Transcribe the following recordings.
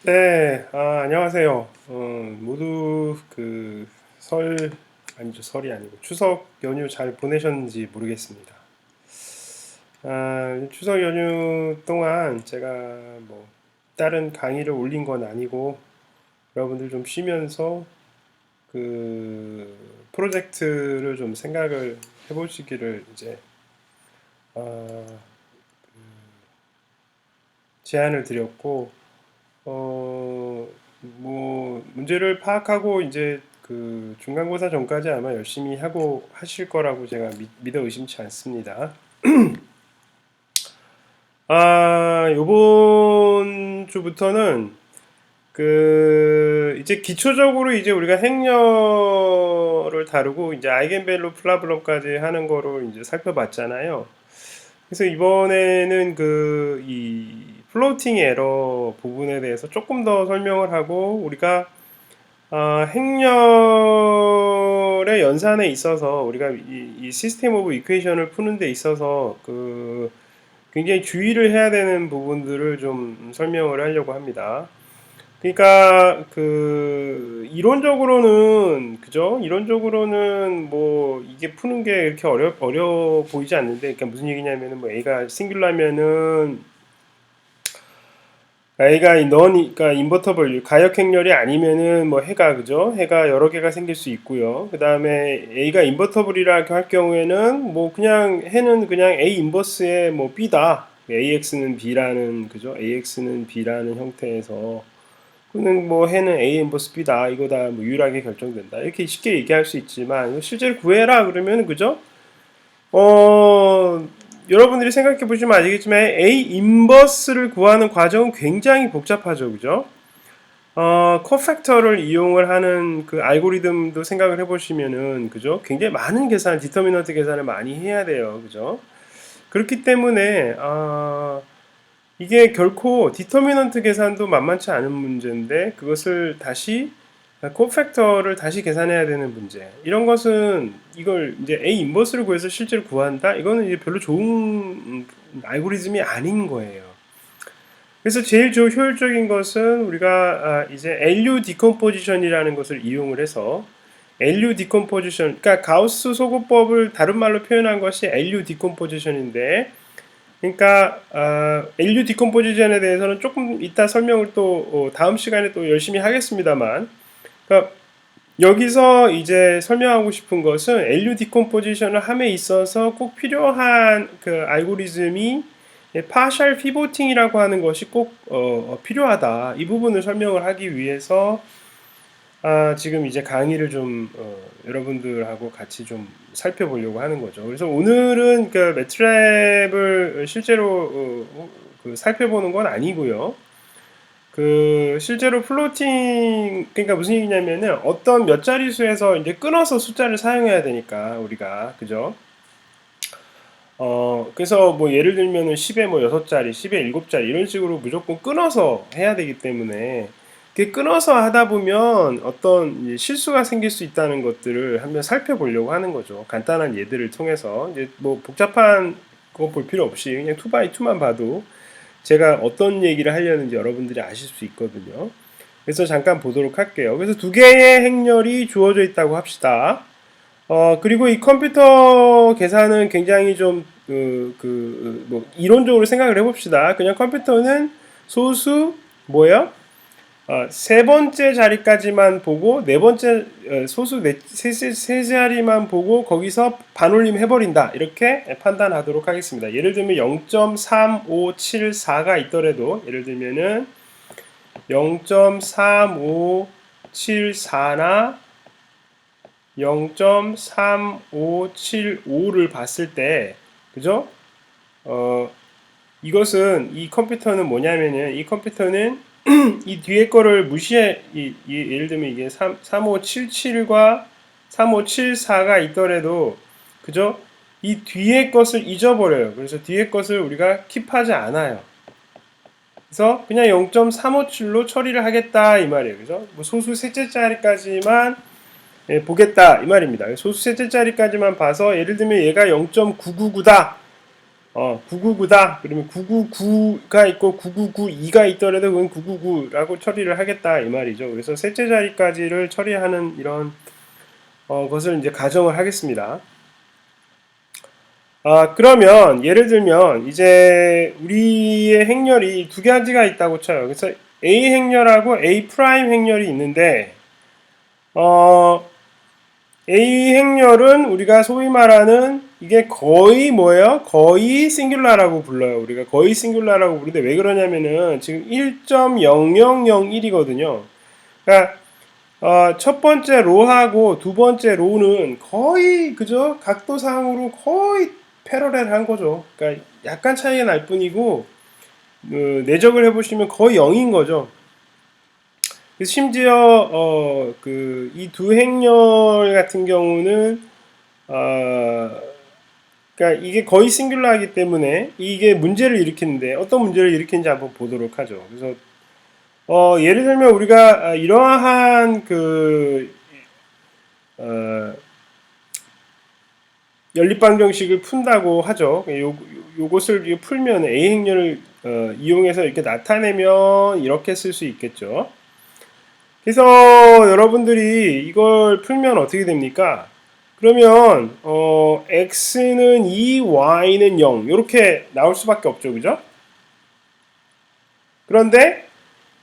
네, 안녕하세요. 모두 아니죠, 설이 아니고 추석 연휴 잘 보내셨는지 모르겠습니다. 추석 연휴 동안 제가 뭐 다른 강의를 올린 건 아니고 여러분들 좀 쉬면서 그 프로젝트를 좀 생각을 해보시기를 이제 아, 제안을 드렸고 문제를 파악하고 이제 그 중간고사 전까지 아마 열심히 하고 하실 거라고 제가 믿어 의심치 않습니다. 요번 주부터는 이제 기초적으로 이제 우리가 행렬을 다루고 이제 아이겐밸류 플라블럼까지 하는 거로 이제 살펴봤잖아요. 그래서 이번에는 이 플로팅 에러 부분에 대해서 조금 더 설명을 하고 우리가 행렬의 연산에 있어서 우리가 이 시스템 오브 이퀘이션을 푸는 데 있어서 굉장히 주의를 해야 되는 부분들을 좀 설명을 하려고 합니다. 그러니까 이론적으로는 그죠? 이론적으로는 뭐 이게 푸는 게 이렇게 어려 보이지 않는데, 그러니까 무슨 얘기냐면은 뭐 A가 싱귤라면은 A가 그러니까 인버터블 가역 행렬이 아니면은 뭐 해가 그죠? 해가 여러 개가 생길 수 있고요. 그 다음에 A가 인버터블이라 할 경우에는 뭐 그냥 해는 그냥 A 인버스의 뭐 B다. AX는 B라는 그죠? AX는 B라는 형태에서 그는 뭐 해는 A 인버스 B다. 이거 다 뭐 유일하게 결정된다. 이렇게 쉽게 얘기할 수 있지만 실제로 구해라 그러면 그죠? 어, 여러분들이 생각해 보시면 아시겠지만 A 인버스를 구하는 과정은 굉장히 복잡하죠. 그죠? 코팩터를 이용을 하는 그 알고리즘도 생각을 해보시면은, 그죠? 굉장히 많은 디터미넌트 계산을 많이 해야 돼요. 그죠? 그렇기 때문에, 이게 결코 디터미넌트 계산도 만만치 않은 문제인데, 그것을 다시 코팩터를 다시 계산해야 되는 문제. 이런 것은 이걸 이제 A 인버스를 구해서 실제로 구한다. 이거는 이제 별로 좋은 알고리즘이 아닌 거예요. 그래서 제일 효율적인 것은 우리가 이제 LU 디컴포지션이라는 것을 이용을 해서 LU 디컴포지션, 그러니까 가우스 소구법을 다른 말로 표현한 것이 LU 디컴포지션인데, 그러니까 LU 디컴포지션에 대해서는 조금 이따 설명을 또 다음 시간에 또 열심히 하겠습니다만, 그러니까 여기서 이제 설명하고 싶은 것은 LU 디컴포지션을 함에 있어서 꼭 필요한 그 알고리즘이 파셜 피보팅이라고 하는 것이 꼭 필요하다. 이 부분을 설명을 하기 위해서 지금 이제 강의를 좀 여러분들하고 같이 좀 살펴보려고 하는 거죠. 그래서 오늘은 그 매트랩을 실제로 살펴보는 건 아니고요. 실제로 플로팅, 그러니까 무슨 얘기냐면은 어떤 몇 자릿수에서 이제 끊어서 숫자를 사용해야 되니까, 우리가, 그죠? 그래서 뭐 예를 들면은 10에 뭐 6자리, 10에 7자리 이런 식으로 무조건 끊어서 해야 되기 때문에 그 끊어서 하다 보면 어떤 실수가 생길 수 있다는 것들을 한번 살펴보려고 하는 거죠. 간단한 예들을 통해서 이제 뭐 복잡한 거 볼 필요 없이 그냥 2x2만 봐도 제가 어떤 얘기를 하려는지 여러분들이 아실 수 있거든요. 그래서 잠깐 보도록 할게요. 그래서 두 개의 행렬이 주어져 있다고 합시다. 그리고 이 컴퓨터 계산은 굉장히 좀, 뭐, 이론적으로 생각을 해봅시다. 그냥 컴퓨터는 소수, 뭐야? 세 번째 자리까지만 보고, 네 번째, 소수 세 자리만 보고, 거기서 반올림 해버린다. 이렇게 판단하도록 하겠습니다. 예를 들면 0.3574가 있더라도, 예를 들면은 0.3574나 0.3575를 봤을 때, 그죠? 이것은, 이 컴퓨터는 뭐냐면은, 이 컴퓨터는 이 뒤에 거를 예를 들면 이게 3577과 3574가 있더라도, 그죠? 이 뒤에 것을 잊어버려요. 그래서 뒤에 것을 우리가 킵하지 않아요. 그래서 그냥 0.357로 처리를 하겠다, 이 말이에요. 그죠? 뭐 소수 셋째 자리까지만 보겠다 이 말입니다. 소수 셋째 자리까지만 봐서 예를 들면 얘가 0.999다. 999다. 그러면 999가 있고 9992가 있더라도 그건 999라고 처리를 하겠다 이 말이죠. 그래서 셋째 자리까지를 처리하는 이런 것을 이제 가정을 하겠습니다. 그러면 예를 들면 이제 우리의 행렬이 두 가지가 있다고 쳐요. 그래서 A 행렬하고 A 프라임 행렬이 있는데 A 행렬은 우리가 소위 말하는 이게 거의 뭐예요? 거의 싱귤라라고 불러요. 우리가 거의 싱귤라라고 부르는데 왜 그러냐면은 지금 1.0001이거든요. 그러니까 첫 번째 로하고 두 번째 로는 거의 그죠? 각도상으로 거의 패러렐한 거죠. 그러니까 약간 차이가 날 뿐이고 내적을 해보시면 거의 0인 거죠. 심지어 그 이 두 행렬 같은 경우는 그러니까 이게 거의 싱귤라이기 때문에 이게 문제를 일으키는데 어떤 문제를 일으키는지 한번 보도록 하죠. 그래서 예를 들면 우리가 이러한 그 연립방정식을 푼다고 하죠. 요것을 풀면 A 행렬을 이용해서 이렇게 나타내면 이렇게 쓸 수 있겠죠. 그래서 여러분들이 이걸 풀면 어떻게 됩니까? 그러면 x는 2, y는 0 이렇게 나올 수밖에 없죠. 그죠? 그런데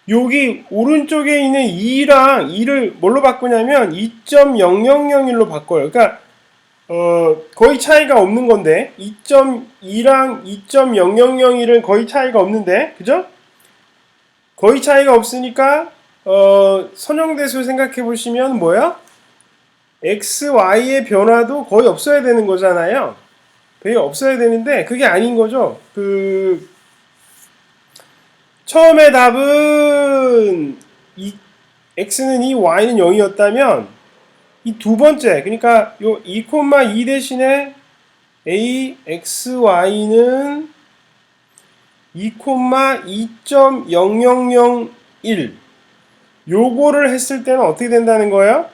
여기 오른쪽에 있는 2랑 2를 뭘로 바꾸냐면 2.0001로 바꿔요. 그러니까 거의 차이가 없는 건데 2.2랑 2.0001은 거의 차이가 없는데 그죠? 거의 차이가 없으니까 선형대수 생각해 보시면 뭐야? x, y의 변화도 거의 없어야 되는 거잖아요. 거의 없어야 되는데 그게 아닌 거죠. 처음에 답은 x는 2, y는 0이었다면 이 두 번째 그러니까 요 2,2 대신에 a, x, y는 2,2.0001 요거를 했을 때는 어떻게 된다는 거예요?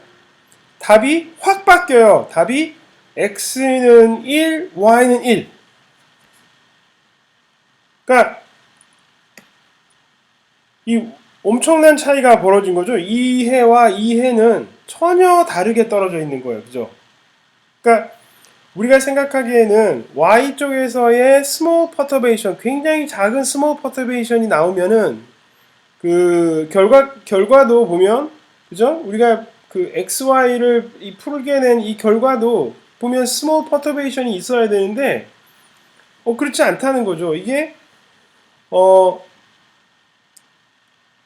답이 확 바뀌어요. 답이 x는 1, y는 1. 그러니까 이 엄청난 차이가 벌어진 거죠. 이 해와 이 해는 전혀 다르게 떨어져 있는 거예요. 그죠? 그러니까 우리가 생각하기에는 y 쪽에서의 small perturbation, 굉장히 작은 small perturbation이 나오면은 그 결과도 보면 그죠? 우리가 그 XY를 풀게 된 이 결과도 보면 small perturbation이 있어야 되는데 그렇지 않다는 거죠. 이게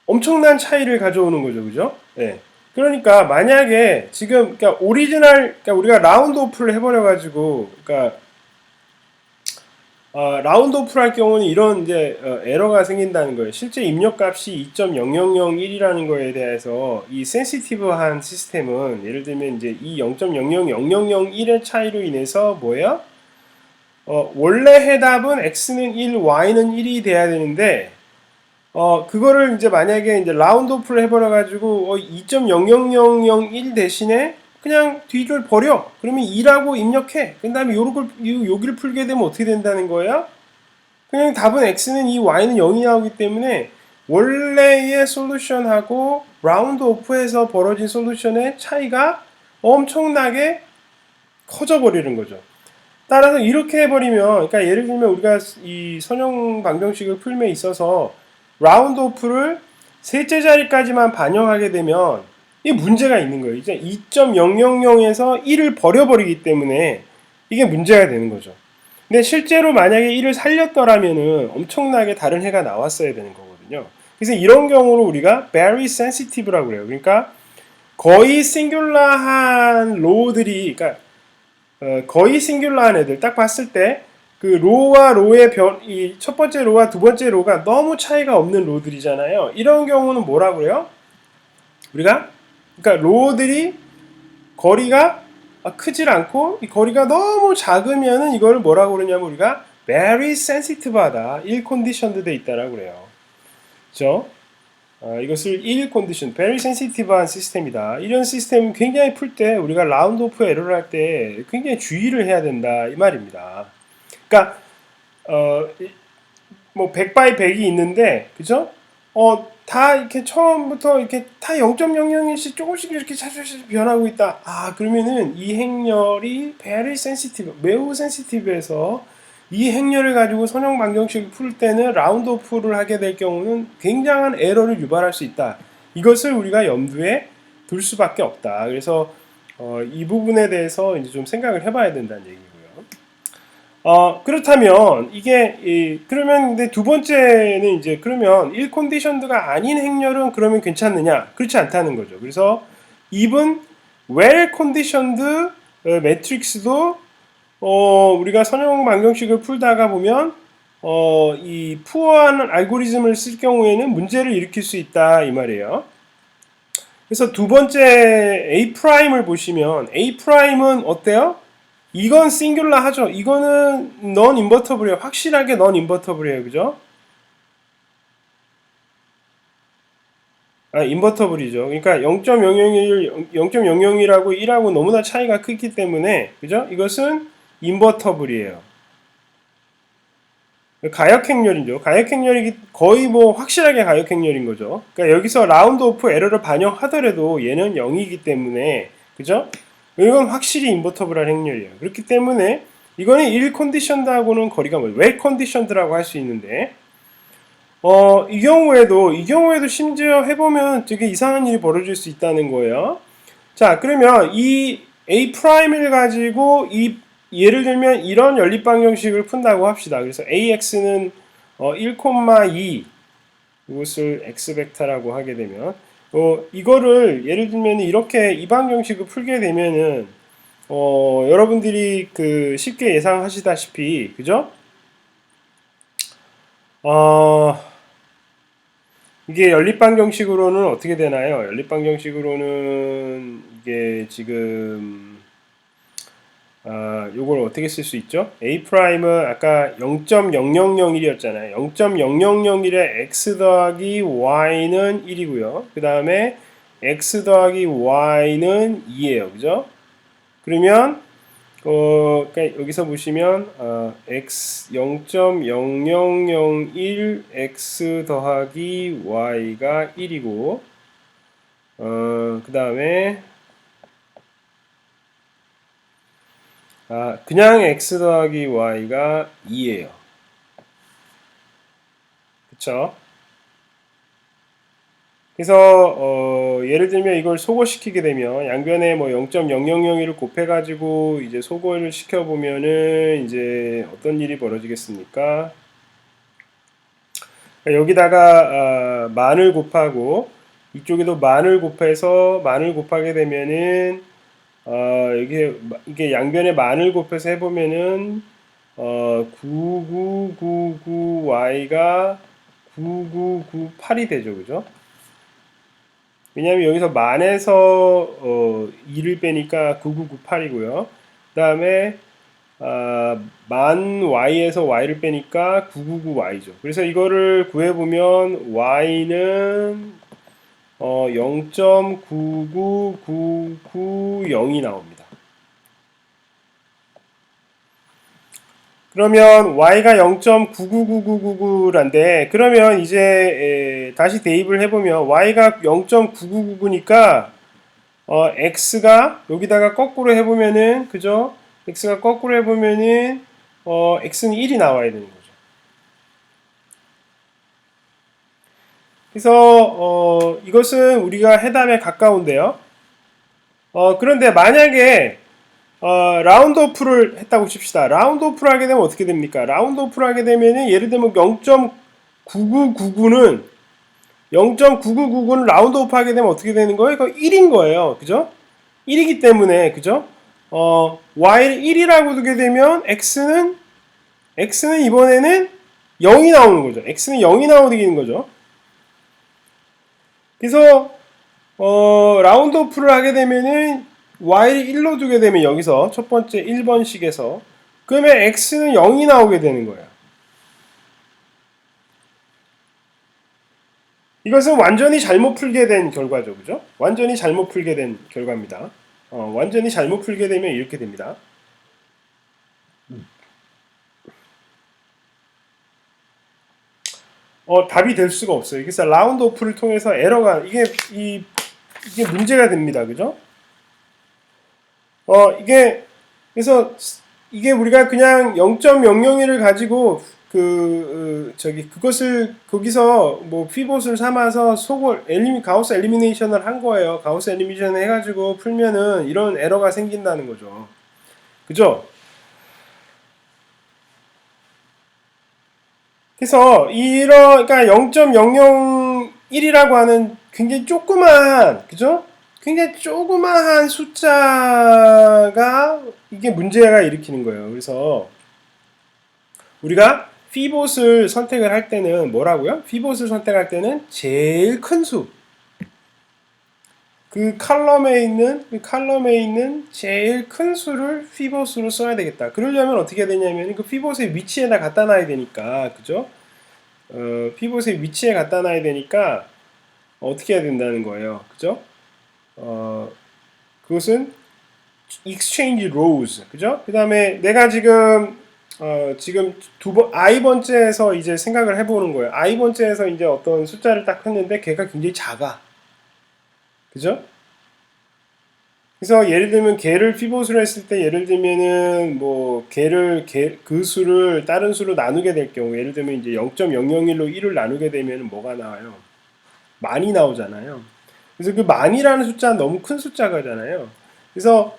엄청난 차이를 가져오는 거죠. 그죠? 네. 그러니까 만약에 지금 그러니까 오리지널 그러니까 우리가 라운드 오프를 해버려 가지고 그러니까 라운드 오프를 할 경우는 이런 이제 에러가 생긴다는 거예요. 실제 입력값이 2.0001이라는 거에 대해서 이 센시티브한 시스템은 예를 들면 이제 이 0.000001의 차이로 인해서 뭐예요? 원래 해답은 x는 1, y는 1이 돼야 되는데 그거를 이제 만약에 이제 라운드 오프를 해버려 가지고 2.00001 대신에 그냥 뒤를 버려. 그러면 2라고 입력해. 그 다음에 여기를 풀게 되면 어떻게 된다는 거예요? 그냥 답은 x는 2, y는 0이 나오기 때문에 원래의 솔루션하고 라운드 오프에서 벌어진 솔루션의 차이가 엄청나게 커져 버리는 거죠. 따라서 이렇게 해버리면, 그러니까 예를 들면 우리가 이 선형 방정식을 풀면 있어서 라운드 오프를 셋째 자리까지만 반영하게 되면 이 문제가 있는 거예요. 이제 2.000에서 1을 버려버리기 때문에 이게 문제가 되는 거죠. 근데 실제로 만약에 1을 살렸더라면은 엄청나게 다른 해가 나왔어야 되는 거거든요. 그래서 이런 경우로 우리가 very sensitive라고 그래요. 그러니까 거의 싱귤라한 로우들이, 그러니까 거의 싱귤라한 애들 딱 봤을 때 그 로와 로의 이 첫 번째 로와 두 번째 로가 너무 차이가 없는 로들이잖아요. 이런 경우는 뭐라 그래요? 우리가 그러니까 로들이 거리가 크질 않고 이 거리가 너무 작으면은 이거를 뭐라고 그러냐면 우리가 very sensitive하다, ill conditioned 돼 있다라고 그래요. 그죠? 이것을 ill condition, very sensitive한 시스템이다. 이런 시스템은 굉장히 풀 때 우리가 라운드 오프 에러를 할 때 굉장히 주의를 해야 된다 이 말입니다. 그러니까 뭐 100 바이 100이 있는데 그죠? 다 이렇게 처음부터 이렇게 다 0.001씩 조금씩 이렇게 차차차 변하고 있다. 아, 그러면은 이 행렬이 very sensitive, 매우 센시티브해서 이 행렬을 가지고 선형 방정식을 풀 때는 라운드 오프를 하게 될 경우는 굉장한 에러를 유발할 수 있다. 이것을 우리가 염두에 둘 수밖에 없다. 그래서 이 부분에 대해서 이제 좀 생각을 해봐야 된다는 얘기고요. 그렇다면 이게 그러면 근데 두 번째는 이제 그러면 1 컨디션드가 아닌 행렬은 그러면 괜찮느냐? 그렇지 않다는 거죠. 그래서 even well conditioned 매트릭스도 우리가 선형 방정식을 풀다가 보면 이 푸어한 알고리즘을 쓸 경우에는 문제를 일으킬 수 있다 이 말이에요. 그래서 두 번째 A 프라임을 보시면 A 프라임은 어때요? 이건 싱귤러 하죠. 이거는 넌 인버터블이에요. 확실하게 넌 인버터블이에요. 그죠? 아, 인버터블이죠. 그러니까 0.001, 0.001하고 1하고 너무나 차이가 크기 때문에 그죠? 이것은 인버터블이에요. 가역행렬이죠. 가역행렬이 거의 뭐 확실하게 가역행렬인 거죠. 그러니까 여기서 라운드 오프 에러를 반영하더라도 얘는 0이기 때문에 그죠? 이건 확실히 인버터블한 행렬이에요. 그렇기 때문에 이거는 1 컨디션드하고는 거리가 멀어요. 웰 컨디션드라고 할 수 있는데 이 경우에도 심지어 해보면 되게 이상한 일이 벌어질 수 있다는 거예요. 자, 그러면 이 A 프라임을 가지고 이 예를 들면 이런 연립 방정식을 푼다고 합시다. 그래서 AX는 1,2 이것을 X 벡터라고 하게 되면 이거를 예를 들면 이렇게 이 방정식을 풀게 되면은 여러분들이 그 쉽게 예상하시다시피 그죠? 어, 이게 연립방정식으로는 어떻게 되나요? 연립방정식으로는 이게 지금 요걸 어떻게 쓸 수 있죠? A 프라임은 아까 0.0001이었잖아요. 0.0001에 x 더하기 y는 1이고요. 그 다음에 x 더하기 y는 2예요. 그죠? 그러면 그러니까 여기서 보시면 x 0.0001 x 더하기 y가 1이고 그 다음에 그냥 x 더하기 y가 2예요. 그쵸? 그래서 예를 들면 이걸 소거시키게 되면 양변에 뭐 0.0001을 곱해가지고 이제 소거를 시켜보면은 이제 어떤 일이 벌어지겠습니까? 여기다가 만을 곱하고 이쪽에도 만을 곱해서 만을 곱하게 되면은 이게 양변에 만을 곱해서 해보면은 9999y가 9998이 되죠, 그죠? 왜냐하면 여기서 만에서 2를 빼니까 9998이고요. 그 다음에 만 y에서 y를 빼니까 999y죠. 그래서 이거를 구해보면 y는 0.99990이 나옵니다. 그러면 y가 0.999999란데 그러면 이제 다시 대입을 해보면 y가 0.9999니까 x가 여기다가 거꾸로 해보면은 그죠? x가 거꾸로 해보면은 x는 1이 나와야 되는 거죠. 그래서 이것은 우리가 해답에 가까운데요. 그런데 만약에 라운드 오프를 했다고 칩시다. 라운드 오프를 하게 되면 어떻게 됩니까? 라운드 오프를 하게 되면은 예를 들면 0.9999는 0.9999는 라운드 오프 하게 되면 어떻게 되는 거예요? 이거 1인 거예요. 그죠? 1이기 때문에 그죠? y를 1이라고 두게 되면 x는 이번에는 0이 나오는 거죠. x는 0이 나오는 거죠. 그래서 라운드 오프를 하게 되면은 y를 1로 두게 되면 여기서 첫 번째 1번식에서 그러면 x는 0이 나오게 되는 거예요. 이것은 완전히 잘못 풀게 된 결과죠. 그죠? 완전히 잘못 풀게 된 결과입니다. 완전히 잘못 풀게 되면 이렇게 됩니다. 답이 될 수가 없어요. 그래서 라운드 오프를 통해서 에러가 이게 문제가 됩니다. 그죠? 이게 그래서 이게 우리가 그냥 0.001을 가지고 그것을 거기서 뭐 피봇을 삼아서 가우스 엘리미네이션을 한 거예요. 가우스 엘리미네이션 해가지고 풀면은 이런 에러가 생긴다는 거죠. 그죠? 그래서 그러니까 0.001이라고 하는 굉장히 조그마한, 그죠? 굉장히 조그마한 숫자가 이게 문제가 일으키는 거예요. 그래서 우리가 피봇을 선택을 할 때는 뭐라고요? 피봇을 선택할 때는 제일 큰 수. 그 칼럼에 있는 제일 큰 수를 피봇으로 써야 되겠다. 그러려면 어떻게 해야 되냐면 그 피봇의 위치에다 갖다 놔야 되니까, 그죠? 피봇의 위치에 갖다 놔야 되니까 어떻게 해야 된다는 거예요. 그죠? 그것은 exchange rows. 그죠? 그 다음에 내가 지금 i번째에서 이제 생각을 해보는 거예요. i번째에서 이제 어떤 숫자를 딱 했는데 걔가 굉장히 작아. 그죠? 그래서 예를 들면 걔를 피봇으로 했을 때 예를 들면은 뭐 그 수를 다른 수로 나누게 될 경우 예를 들면 이제 0.001로 1을 나누게 되면 뭐가 나와요? 많이 나오잖아요. 그래서 그 만이라는 숫자는 너무 큰 숫자가잖아요. 그래서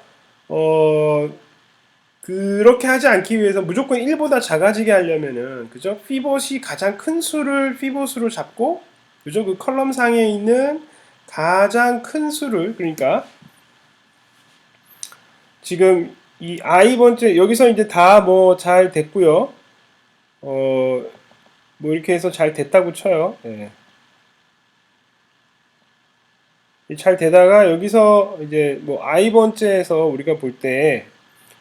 그렇게 하지 않기 위해서 무조건 1보다 작아지게 하려면은 그죠? 피봇이 가장 큰 수를 피봇으로 잡고 그죠? 그 컬럼 상에 있는 가장 큰 수를 그러니까 지금 이 i번째 여기서 이제 다 뭐 잘 됐고요. 뭐 이렇게 해서 잘 됐다고 쳐요. 예. 잘 되다가 여기서 이제 뭐 i번째에서 우리가 볼 때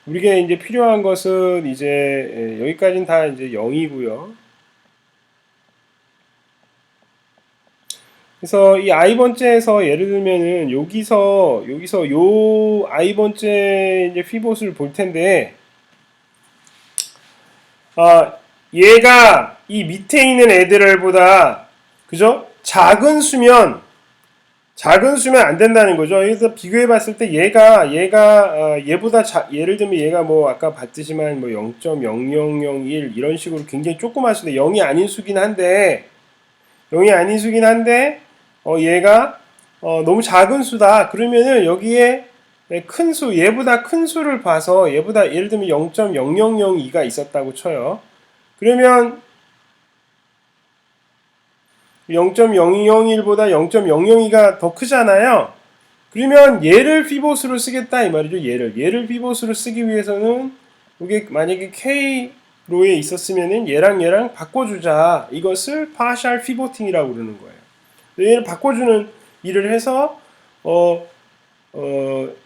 우리가 이제 필요한 것은 이제 여기까지는 다 이제 0이고요. 그래서 이 i번째에서 예를 들면은 여기서 요 i번째 이제 피봇을 볼 텐데 얘가 이 밑에 있는 애들보다 그죠? 작은 수면 안 된다는 거죠. 그래서 비교해 봤을 때 얘보다 예를 들면 얘가 뭐 아까 봤듯이만 뭐 0.0001 이런 식으로 굉장히 조그만 수인데 0이 아닌 수긴 한데 얘가 너무 작은 수다. 그러면은 여기에 큰 수, 얘보다 큰 수를 봐서 얘보다 예를 들면 0.0002가 있었다고 쳐요. 그러면 0.001보다 0.002가 더 크잖아요. 그러면 얘를 피봇으로 쓰겠다 이 말이죠. 얘를 피봇으로 쓰기 위해서는 이게 만약에 K로에 있었으면은 얘랑 바꿔주자. 이것을 partial pivoting이라고 그러는 거예요. 얘를 바꿔주는 일을 해서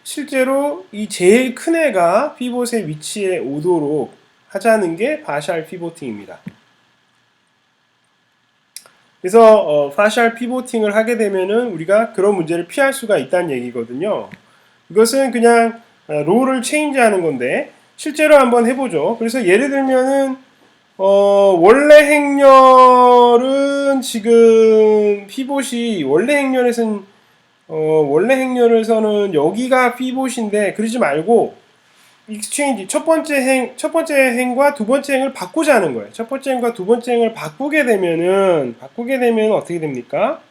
실제로 이 제일 큰 애가 피봇의 위치에 오도록 하자는 게 partial pivoting입니다. 그래서 partial pivoting을 하게 되면은 우리가 그런 문제를 피할 수가 있다는 얘기거든요. 이것은 그냥 롤을 체인지하는 건데 실제로 한번 해보죠. 그래서 예를 들면은 원래 행렬은 지금 피봇이 원래 행렬에서는 여기가 피봇인데 그러지 말고 익스체인지 첫 번째 행과 두 번째 행을 바꾸자는 거예요. 첫 번째 행과 두 번째 행을 바꾸게 되면 어떻게 됩니까?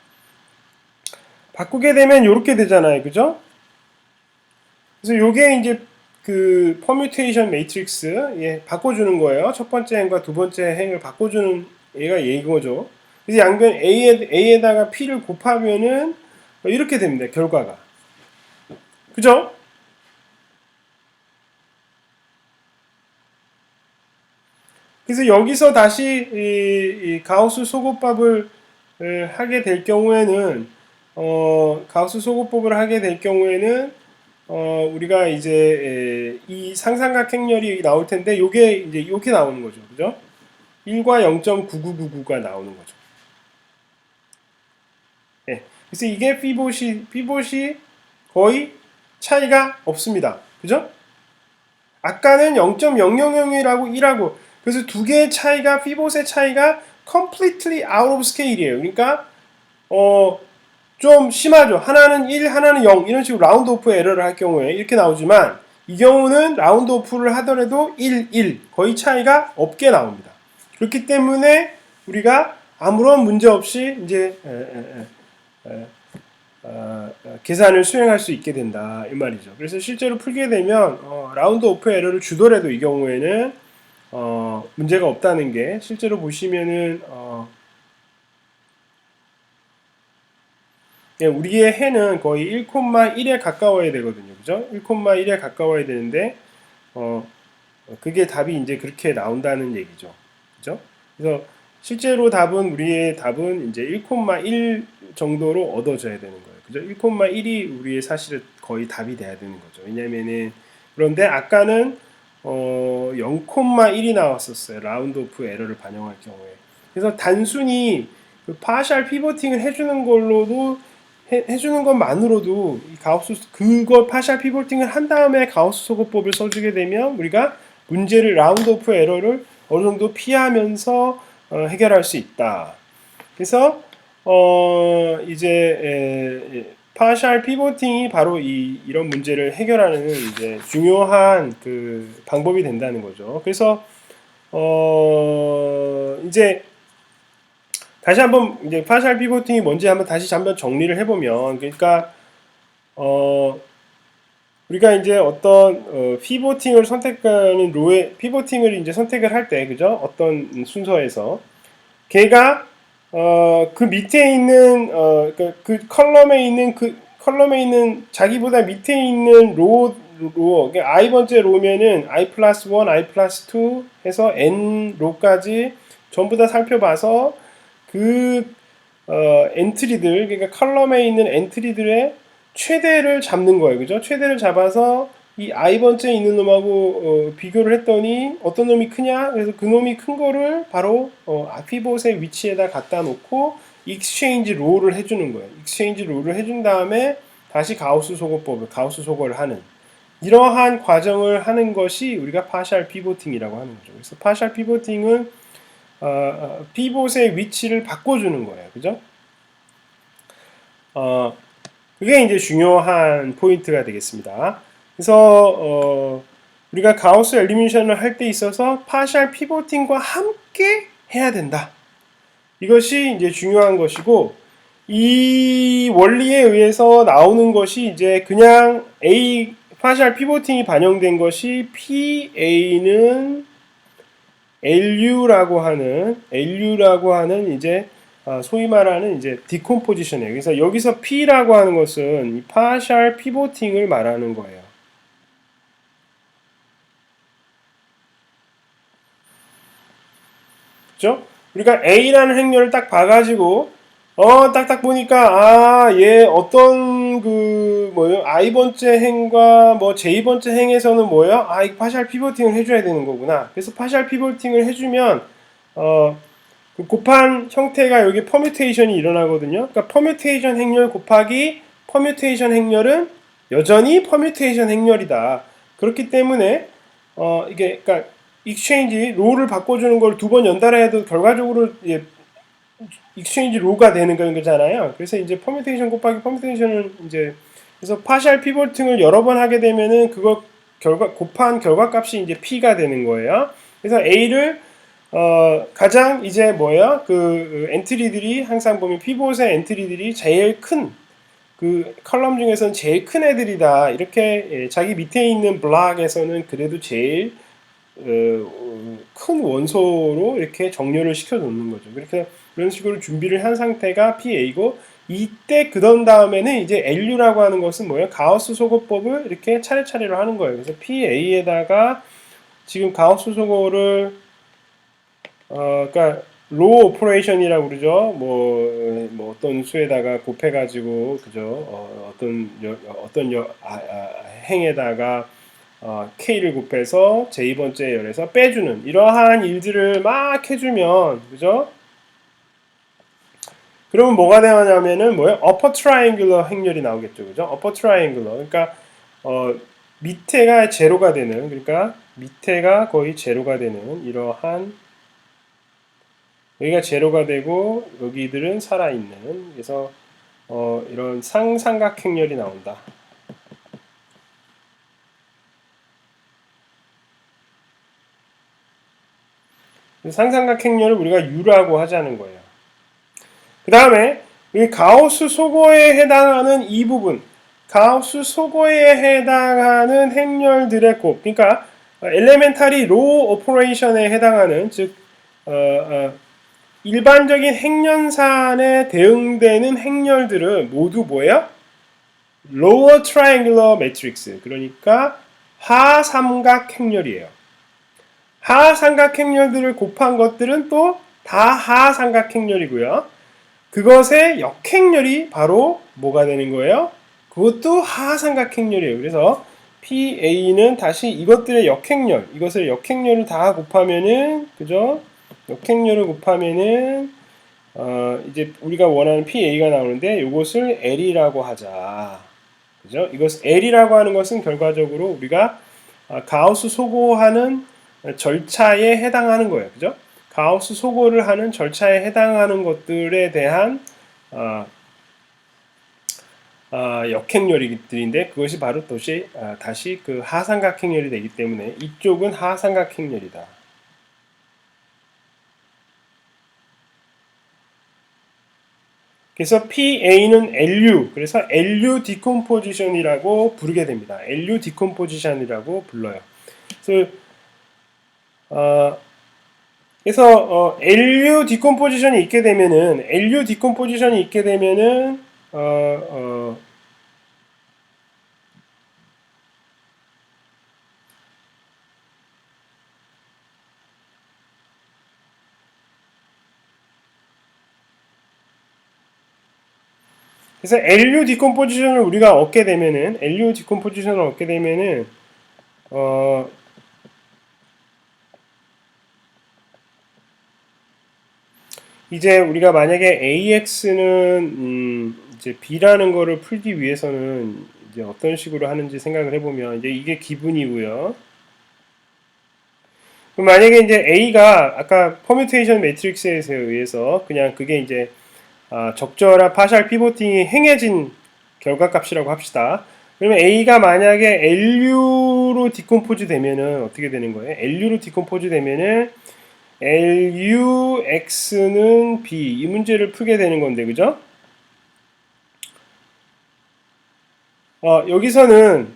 바꾸게 되면 이렇게 되잖아요. 그죠? 그래서 요게 이제 그 퍼뮤테이션 매트릭스 바꿔주는 거예요. 첫 번째 행과 두 번째 행을 바꿔주는 얘가 이거죠. 그래서 양변 A에다가 P를 곱하면은 이렇게 됩니다. 결과가. 그죠? 그래서 여기서 다시 이 가우스 소곱법을 하게 될 경우에는 우리가 이제 이 상삼각 행렬이 나올 텐데 요게 이제 이렇게 나오는 거죠. 그죠? 1과 0.9999가 나오는 거죠. 예. 그래서 이게 피봇이 거의 차이가 없습니다. 그죠? 아까는 0.000이라고 1하고 그래서 두 개의 차이가 피봇의 차이가 completely out of scale이에요. 그러니까 좀 심하죠. 하나는 1, 하나는 0 이런 식으로 라운드 오프 에러를 할 경우에 이렇게 나오지만 이 경우는 라운드 오프를 하더라도 1, 1 거의 차이가 없게 나옵니다. 그렇기 때문에 우리가 아무런 문제 없이 이제 계산을 수행할 수 있게 된다 이 말이죠. 그래서 실제로 풀게 되면 라운드 오프 에러를 주더라도 이 경우에는 문제가 없다는 게 실제로 보시면은 우리의 해는 거의 1,1에 가까워야 되거든요. 그죠? 1,1에 가까워야 되는데 그게 답이 이제 그렇게 나온다는 얘기죠. 그죠? 그래서 실제로 우리의 답은 이제 1,1 정도로 얻어져야 되는 거예요. 그죠? 1,1이 우리의 사실은 거의 답이 돼야 되는 거죠. 왜냐면은 그런데 아까는 0,1이 나왔었어요. 라운드 오프 에러를 반영할 경우에. 그래서 단순히 그 파셜 피보팅을 해주는 걸로도 해주는 것만으로도 이 가우스 그걸 파셜 피보팅을 한 다음에 가우스 소거법을 써주게 되면 우리가 문제를 라운드 오프 에러를 어느 정도 피하면서 해결할 수 있다. 그래서 이제 파셜 피보팅이 바로 이런 문제를 해결하는 이제 중요한 그 방법이 된다는 거죠. 그래서 이제 다시 한번 이제 파셜 피보팅이 뭔지 한번 정리를 해보면 그러니까 우리가 이제 어떤 피보팅을 선택하는 로의 피보팅을 이제 선택을 할 때 그죠? 어떤 순서에서 걔가 그 밑에 있는 그 컬럼에 있는 자기보다 밑에 있는 그러니까 I 번째 로면은 I 플러스 1, I 플러스 2 해서 N 로까지 전부 다 살펴봐서 그 엔트리들 그러니까 컬럼에 있는 엔트리들의 최대를 잡는 거예요. 그죠? 최대를 잡아서 이 I 번째 있는 놈하고 비교를 했더니 어떤 놈이 크냐? 그래서 그 놈이 큰 거를 바로 피봇의 위치에다 갖다 놓고 익스체인지 롤을 해주는 거예요. 익스체인지 롤을 해준 다음에 다시 가우스 소거를 하는 이러한 과정을 하는 것이 우리가 파셜 피보팅이라고 하는 거죠. 그래서 파셜 피보팅은 피봇의 위치를 바꿔주는 거예요. 그죠? 그게 이제 중요한 포인트가 되겠습니다. 그래서 우리가 가우스 엘리미네이션을 할 때 있어서 파셜 피보팅과 함께 해야 된다. 이것이 이제 중요한 것이고 이 원리에 의해서 나오는 것이 이제 그냥 파셜 피보팅이 반영된 것이 PA는 LU라고 하는 이제 소위 말하는 이제 디컴포지션이에요. 그래서 여기서 P라고 하는 것은 이 파셜 피보팅을 말하는 거예요. 그죠? 우리가 A라는 행렬을 딱 봐가지고 딱딱 보니까 얘 어떤 I 번째 행과 뭐 J 번째 행에서는 뭐예요? 이 파셜 피보팅을 해줘야 되는 거구나. 그래서 파셜 피보팅을 해주면 그 곱한 형태가 여기 퍼뮤테이션이 일어나거든요. 그러니까 퍼뮤테이션 행렬 곱하기 퍼뮤테이션 행렬은 여전히 퍼뮤테이션 행렬이다. 그렇기 때문에 이게 그러니까 익스체인지 로를 바꿔주는 걸 두 번 연달아 해도 결과적으로 익스체인지 로가 되는 거잖아요. 그래서 이제 퍼뮤테이션 곱하기 퍼뮤테이션은 이제 그래서 파셜 피보팅을 여러 번 하게 되면은 그거 곱한 결과값이 이제 P가 되는 거예요. 그래서 A를 가장 이제 그 엔트리들이 항상 보면 피봇의 엔트리들이 제일 큰 그 컬럼 중에서는 제일 큰 애들이다. 이렇게 자기 밑에 있는 블락에서는 그래도 제일 큰 원소로 이렇게 정렬을 시켜 놓는 거죠. 그렇게 그런 식으로 준비를 한 상태가 PA고 이때 그던 다음에는 이제 LU라고 하는 것은 뭐예요? 가우스 소거법을 이렇게 차례차례로 하는 거예요. 그래서 PA에다가 지금 가우스 소거를 그러니까 로 오퍼레이션이라고 그러죠. 뭐 어떤 수에다가 곱해가지고 그죠. 어떤 행에다가 K를 곱해서 J번째 열에서 빼주는 이러한 일들을 막 해주면 그죠? 그러면 뭐가 되냐면은 뭐예요? upper triangular 행렬이 나오겠죠. 그죠? upper triangular. 그러니까 밑에가 제로가 되는 그러니까 밑에가 거의 제로가 되는 이러한 여기가 제로가 되고 여기들은 살아있는. 그래서 이런 상삼각행렬이 나온다. 상삼각행렬을 우리가 U라고 하자는 거예요. 그 다음에 이 가우스 소거에 해당하는 이 부분, 가우스 소거에 해당하는 행렬들의 곱, 그러니까 엘레멘탈리 로우 오퍼레이션에 해당하는, 즉 일반적인 행렬산에 대응되는 행렬들은 모두 뭐예요? Lower Triangular Matrix, 그러니까 하삼각 행렬이에요. 하삼각 행렬들을 곱한 것들은 또 다 하삼각 행렬이고요. 그것의 역행렬이 바로 뭐가 되는 거예요? 그것도 하삼각행렬이에요. 그래서 PA는 다시 이것들의 역행렬, 이것을 역행렬을 다 곱하면은, 그죠? 역행렬을 곱하면은, 이제 우리가 원하는 PA가 나오는데, 이것을 L이라고 하자. 그죠? 이것 L이라고 하는 것은 결과적으로 우리가 가우스 소거하는 절차에 해당하는 거예요. 그죠? 가우스 소거를 하는 절차에 해당하는 것들에 대한 역행렬들인데, 그것이 바로 다시 그 하삼각행렬이 되기 때문에 이쪽은 하삼각행렬이다. 그래서 PA는 LU, 그래서 LU 디컴포지션이라고 부르게 됩니다. LU 디컴포지션이라고 불러요. 그래서 LU 디컴포지션이 있게 되면은, LU 디컴포지션이 있게 되면은, 그래서 LU 디컴포지션을 우리가 얻게 되면은, LU 디컴포지션을 얻게 되면은, 이제 우리가 만약에 AX는 이제 B라는 거를 풀기 위해서는 이제 어떤 식으로 하는지 생각을 해보면, 이제 이게 기분이고요. 그럼 만약에 이제 A가 아까 퍼뮤테이션 매트릭스에 의해서 그냥 그게 이제 적절한 파셜 피보팅이 행해진 결과값이라고 합시다. 그러면 A가 만약에 LU로 디컴포즈 되면은 어떻게 되는 거예요? LU로 디컴포즈 되면은 LUX는 B, 이 문제를 풀게 되는 건데, 그죠? 여기서는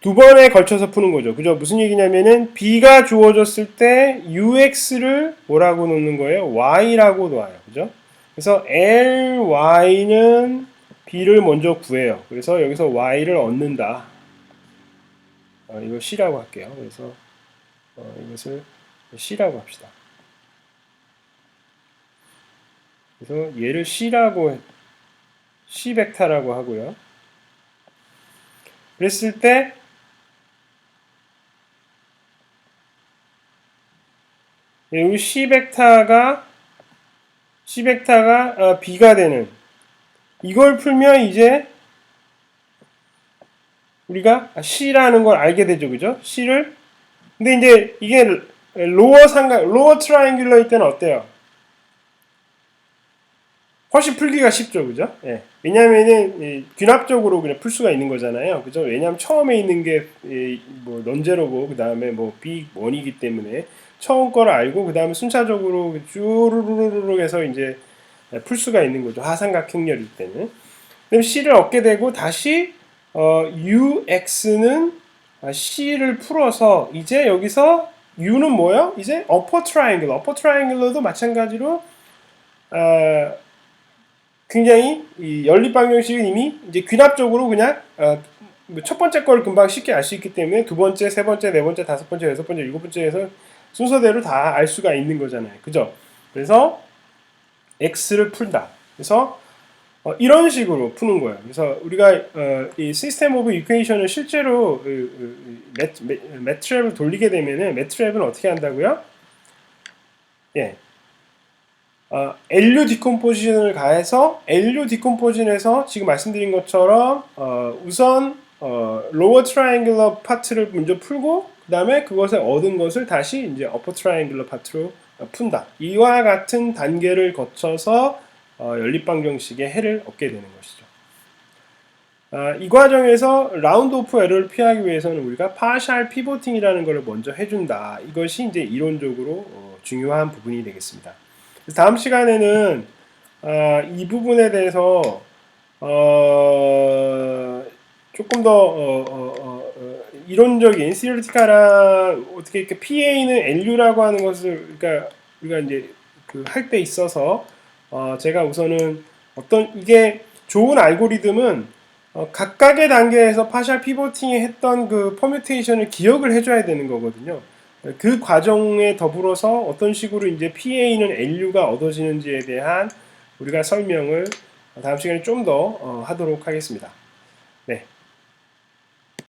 두 번에 걸쳐서 푸는 거죠. 그죠? 무슨 얘기냐면은 B가 주어졌을 때 UX를 뭐라고 놓는 거예요? Y라고 놓아요. 그죠? 그래서 LY는 B를 먼저 구해요. 그래서 여기서 Y를 얻는다. 이거 C라고 할게요. 그래서 이것을 C라고 합시다. 그래서 얘를 C 벡터라고 하고요. 그랬을 때 여기 C 벡터가 B가 되는, 이걸 풀면 이제 우리가 C라는 걸 알게 되죠. 그죠? C를. 근데 이제 이게 로어 트라이앵귤러일 때는 어때요? 훨씬 풀기가 쉽죠. 그죠? 예. 왜냐면은 귀납적으로 그냥 풀 수가 있는 거잖아요. 그죠? 왜냐면 처음에 있는 게 뭐 넌제로고 그다음에 뭐 B1이기 때문에 처음 거를 알고 그다음에 순차적으로 쭈루루루루 해서 이제 풀 수가 있는 거죠. 하삼각행렬일 때는. 그럼 C를 얻게 되고 다시 UX는 C를 풀어서 이제 여기서 U는 뭐예요? 이제 upper triangle. upper triangle도 마찬가지로 굉장히 이 연립 방정식은 이미 이제 귀납적으로 그냥 첫 번째 거를 금방 쉽게 알 수 있기 때문에 두 번째, 세 번째, 네 번째, 다섯 번째, 여섯 번째, 일곱 번째에서 순서대로 다 알 수가 있는 거잖아요. 그죠? 그래서 X를 풀다. 그래서 이런 식으로 푸는 거예요. 그래서 우리가 이 시스템 오브 이퀘이션을 실제로 매트랩을 돌리게 되면은 매트랩은 어떻게 한다고요? 예. LU 디컴포지션을 가해서 LU 디컴포지션에서 지금 말씀드린 것처럼 우선 로어 트라이앵글러 파트를 먼저 풀고 그 다음에 그것을 얻은 것을 다시 이제 어퍼 트라이앵글러 파트로 푼다. 이와 같은 단계를 거쳐서 연립방정식의 해를 얻게 되는 것이죠. 이 과정에서 라운드 오프 에러를 피하기 위해서는 우리가 파셜 피보팅이라는 것을 먼저 해준다. 이것이 이제 이론적으로 중요한 부분이 되겠습니다. 다음 시간에는 이 부분에 대해서 조금 더 이론적인 시리티카랑 어떻게 이렇게 PA는 LU라고 하는 것을 그러니까 우리가 이제 그 할 때 있어서 제가 우선은 어떤 이게 좋은 알고리즘은 각각의 단계에서 파셜 피보팅에 했던 그 퍼뮤테이션을 기억을 해줘야 되는 거거든요. 그 과정에 더불어서 어떤 식으로 이제 PA는 LU가 얻어지는지에 대한 우리가 설명을 다음 시간에 좀 더 하도록 하겠습니다. 네.